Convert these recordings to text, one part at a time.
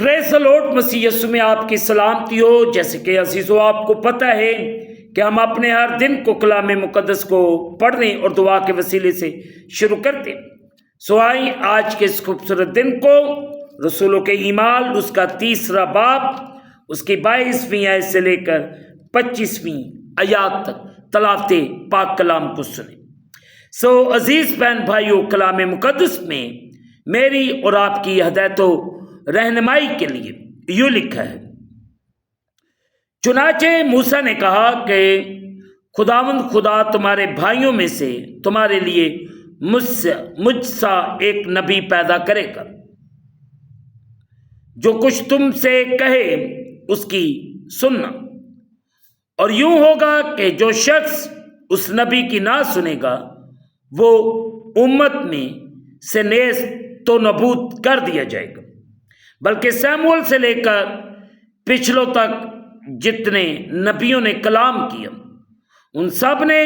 پریز دی lord, مسیح یسوع میں آپ کی سلامتی ہو۔ جیسے کہ عزیزو آپ کو پتہ ہے کہ ہم اپنے ہر دن کو کلام مقدس کو پڑھنے اور دعا کے وسیلے سے شروع کرتے ہیں۔ سو آئیں آج کے اس خوبصورت دن کو رسولوں کے اعمال اس کا 3 باب اس کی 22ویں آیت سے لے کر 25ویں آیات تک تلاوت پاک کلام کو سنیں۔ سو عزیز بہن بھائیو، کلام مقدس میں میری اور آپ کی ہدایت و رہنمائی کے لیے یوں لکھا ہے، چنانچہ موسیٰ نے کہا کہ خداوند خدا تمہارے بھائیوں میں سے تمہارے لیے مجھ سا ایک نبی پیدا کرے گا، جو کچھ تم سے کہے اس کی سننا، اور یوں ہوگا کہ جو شخص اس نبی کی نہ سنے گا وہ امت میں سے نیست و نابود کر دیا جائے گا۔ بلکہ سیموئیل سے لے کر پچھلوں تک جتنے نبیوں نے کلام کیا ان سب نے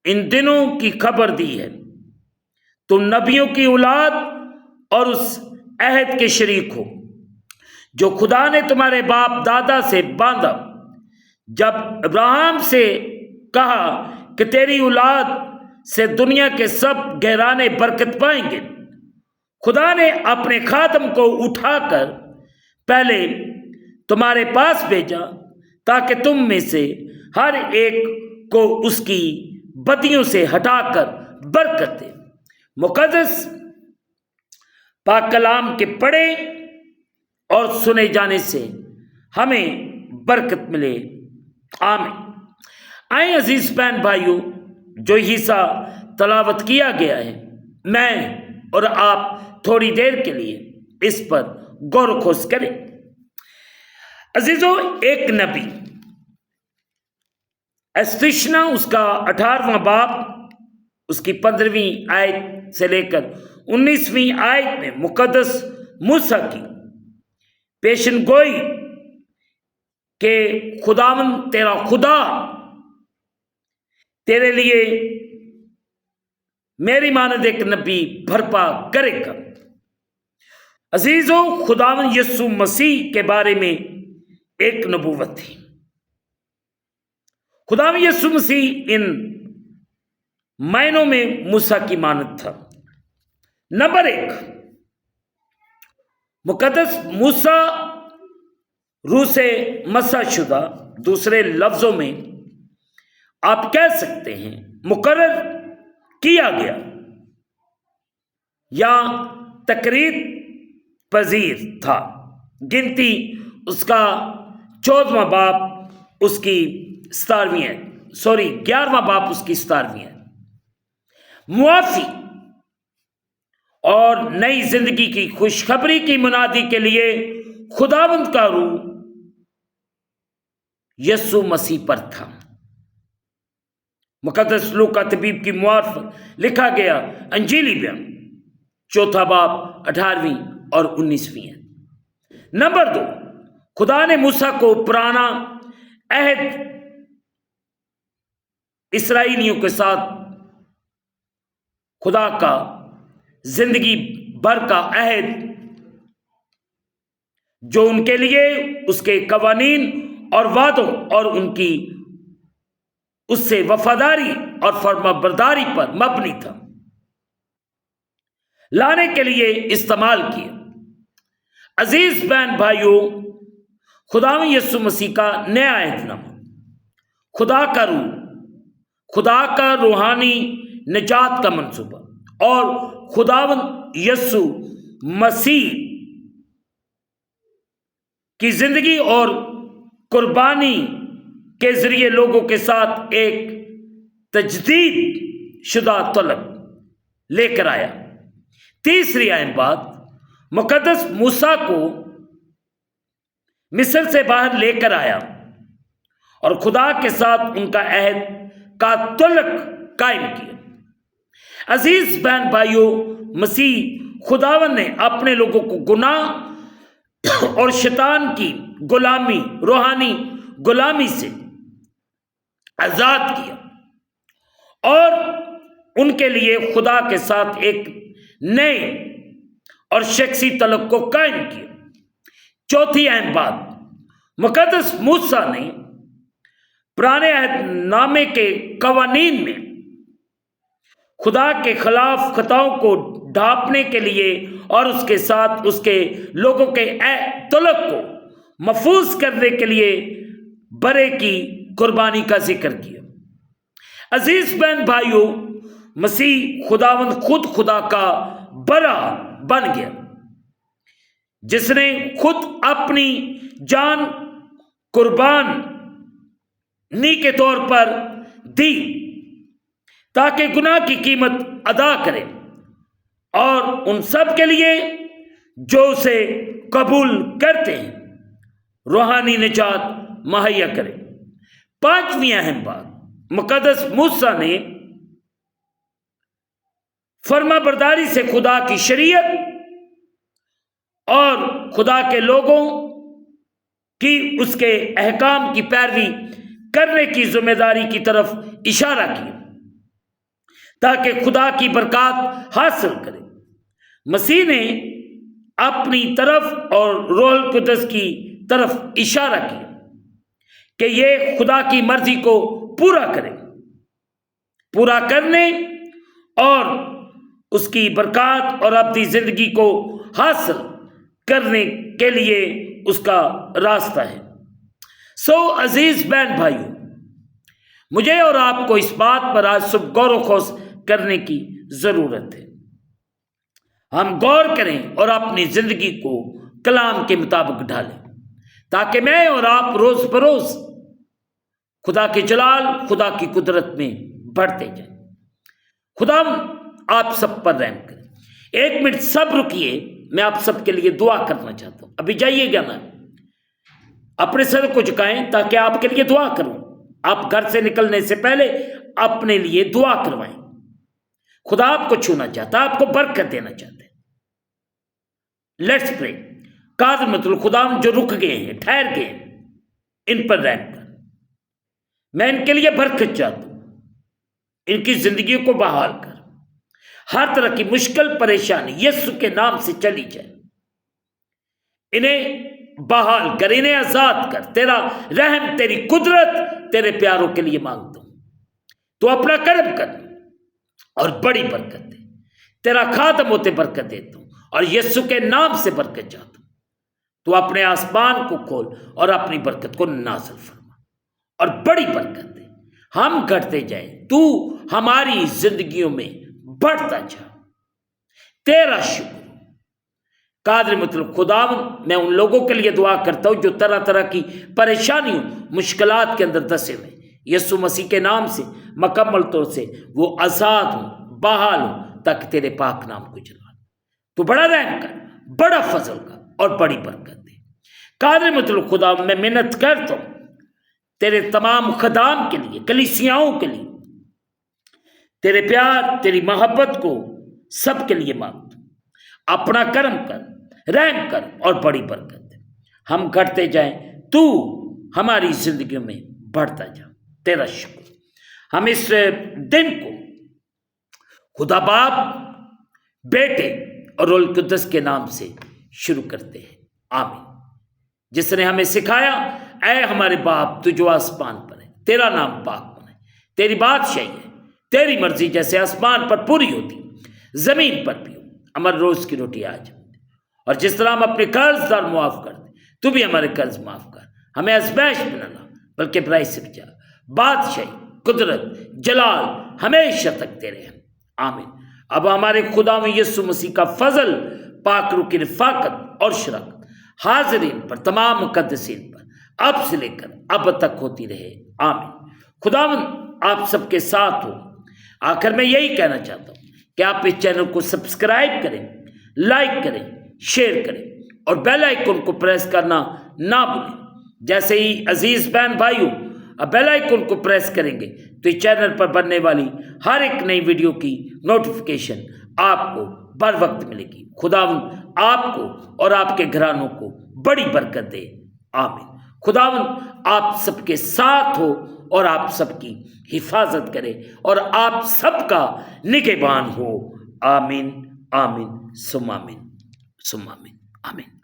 ان دنوں کی خبر دی ہے۔ تم نبیوں کی اولاد اور اس عہد کے شریک ہو جو خدا نے تمہارے باپ دادا سے باندھا، جب ابراہیم سے کہا کہ تیری اولاد سے دنیا کے سب گھرانے برکت پائیں گے۔ خدا نے اپنے خادم کو اٹھا کر پہلے تمہارے پاس بھیجا تاکہ تم میں سے ہر ایک کو اس کی بدیوں سے ہٹا کر برکت دے۔ مقدس پاک کلام کے پڑھے اور سنے جانے سے ہمیں برکت ملے، آمین۔ آئیں عزیز بہن بھائیو، جو حصہ تلاوت کیا گیا ہے میں اور آپ تھوڑی دیر کے لیے اس پر غور و خوض کریں۔ عزیزو، ایک نبی استثنا اس کا 18واں باب اس کی 15ویں آیت سے لے کر 19ویں آیت میں مقدس موسیٰ کی پیشن گوئی کہ خداوند تیرا خدا تیرے لیے میری مانند ایک نبی برپا کرے گا۔ عزیزو، خداوند یسوع مسیح کے بارے میں ایک نبوت تھی۔ خداوند یسوع مسیح ان معنوں میں موسیٰ کی مانند تھا۔ نمبر 1، مقدس موسیٰ روح سے مسح شدہ، دوسرے لفظوں میں آپ کہہ سکتے ہیں مقرر کیا گیا یا تقریر پذیر تھا۔ گنتی اس کا 14واں باب اس کی 11واں باب اس کی 17ویں ہے۔ معافی اور نئی زندگی کی خوشخبری کی منادی کے لیے خداوند کا روح یسوع مسیح پر تھا۔ مقدس لوقا طبیب کی معرفت لکھا گیا انجیلی بیان 4 باب 18ویں اور 19ویں ہے۔ نمبر 2، خدا نے موسیٰ کو پرانا عہد اسرائیلیوں کے ساتھ خدا کا زندگی بھر کا عہد جو ان کے لیے اس کے قوانین اور وعدوں اور ان کی اس سے وفاداری اور فرما برداری پر مبنی تھا، لانے کے لیے استعمال کیا۔ عزیز بہن بھائیو، خداوند یسوع مسیح کا نیا عہد نامہ، خدا کا روح، خدا کا روحانی نجات کا منصوبہ اور خداوند یسوع مسیح کی زندگی اور قربانی کے ذریعے لوگوں کے ساتھ ایک تجدید شدہ طلب لے کر آیا۔ تیسری اہم بات، مقدس موسیٰ کو مصر سے باہر لے کر آیا اور خدا کے ساتھ ان کا عہد کا تعلق قائم کیا۔ عزیز بہن بھائیو، مسیح خداوند نے اپنے لوگوں کو گناہ اور شیطان کی غلامی، روحانی غلامی سے آزاد کیا اور ان کے لیے خدا کے ساتھ ایک نئے اور شخصی تعلق کو قائم کیا۔ चौथी अहम बात, मुकद्दस मूसा ने पुराने अहद नामे के कवानीन में खुदा के खिलाफ खताओं को ढांपने के लिए और उसके साथ उसके लोगों के तलक को महफूज करने के लिए बरे की कुर्बानी का जिक्र किया। अजीज बहन भाइयों, मसीह खुदावंद खुद खुदा का बरा बन गया, जिसने खुद अपनी जान कुर्बानी के तौर पर दी ताकि गुनाह की कीमत अदा करे और उन सब के लिए जो उसे कबूल करते हैं रूहानी निजात मुहैया करे। पांचवी अहम बात, मुकद्दस मूसा ने फर्माबरदारी से खुदा की शरीयत और खुदा के लोगों की उसके अहकाम की पैरवी करने की जिम्मेदारी की तरफ इशारा किया ताकि खुदा की बरकत हासिल करे। मसीह ने अपनी तरफ और रूह कुद्दस की तरफ इशारा किया कि ये खुदा की मर्जी को पूरा करे, पूरा करने और उसकी बरकत और अपनी जिंदगी को हासिल करने के लिए उसका रास्ता है। अजीज बहन भाइयों, मुझे और आपको इस बात पर आज सुबह गौर व खोज करने की जरूरत है। हम गौर करें और अपनी जिंदगी को कलाम के मुताबिक ढालें ताकि मैं और आप रोज बरोज खुदा के जलाल, खुदा की कुदरत में बढ़ते जाएं। खुदा आप सब पर रहम करे। एक मिनट सब रुकिए, मैं आप सबके लिए दुआ करना चाहता हूं। अभी जाइएगा ना, अपने सर को झुकाएं ताकि आपके लिए दुआ करूं। आप घर से निकलने से पहले अपने लिए दुआ करवाएं। खुदा आपको छूना चाहता है, आपको बरकत देना चाहता है। Let's pray. कादर मतलब खुदा जो रुक गए हैं, ठहर गए हैं, इन पर रहम कर। मैं इनके लिए बरकत चाहता हूं, इनकी जिंदगी को बहाल कर। हर तरह की मुश्किल परेशानी यीशु के नाम से चली जाए। इन्हें बहाल कर, इन्हें आजाद कर। तेरा रहम, तेरी कुदरत तेरे प्यारों के लिए मांगता हूं। तो अपना कर्म कर और बड़ी बरकत दे। तेरा खातम होते बरकत देता हूं और यीशु के नाम से बरकत चाहता हूं। तो अपने आसमान को खोल और अपनी बरकत को नाज़िल फरमा और बड़ी बरकत दे। हम घटते जाएं, तू हमारी जिंदगियों में बढ़ता जा। तेरा शुक्र। कादर मतलब खुदावंद, मैं उन लोगों के लिए दुआ करता हूं जो तरह तरह की परेशानियों, मुश्किलात के अंदर दसे हुए, यीशु मसीह के नाम से मुकम्मल तौर से वो आजाद हो, बहाल हो, ताकि तेरे पाक नाम को जला। तो बड़ा रहम कर, बड़ा फजल कर और बड़ी बरकत दे। कादर मतलब खुदा, मैं मेहनत करता हूं तेरे तमाम खदाम के लिए, कलीसियाओं के लिए, तेरे प्यार, तेरी मोहब्बत को सबके लिए मांगता हूं। अपना कर्म कर, रहम कर और बड़ी बरकत दे। हम घटते जाएं, तू हमारी जिंदगी में बढ़ता जा। तेरा शुक्र। हम इस दिन को खुदा बाप, बेटे और रूह कुद्दस के नाम से शुरू करते हैं। आमीन। जिसने हमें सिखाया, ऐ हमारे बाप तू जो आसमान पर है, तेरा नाम पाक बने, तेरी बादशाही है, तेरी मर्जी जैसे आसमान पर पूरी होती जमीन पर भी हो। हमारे रोज की रोटी आज, और जिस तरह हम अपने कर्जदार मुआफ कर दे, तू भी हमारे कर्ज माफ कर। हमें आजमाइश में न ला, बल्कि बुराई से बचा। बादशाही, कुदरत, जलाल हमेशा तक तेरे हैं। आमीन। अब हमारे खुदा में यीशु मसीह का फजल, पाक रूह की रफाकत और शरकत हाजिरीन पर, तमाम मुकद्दसीन पर अब से लेकर अब तक होती रहे। आमीन। खुदावंद आप सबके साथ हो। आखिर में यही कहना चाहता हूँ कि आप इस चैनल को सब्सक्राइब करें, लाइक करें, शेयर करें और बेल आइकन को प्रेस करना ना भूलें। जैसे ही अजीज बहन भाइयों बेल आइकन को प्रेस करेंगे तो इस चैनल पर बनने वाली हर एक नई वीडियो की नोटिफिकेशन आपको बर वक्त मिलेगी। खुदावंद आपको और आपके घरानों को बड़ी बरकत दे। आमीन। खुदावंद आप सबके साथ हो और आप सबकी हिफाजत करे और आप सबका निगहबान हो। आमीन, आमीन, सुम आमीन, सुम आमीन, आमीन।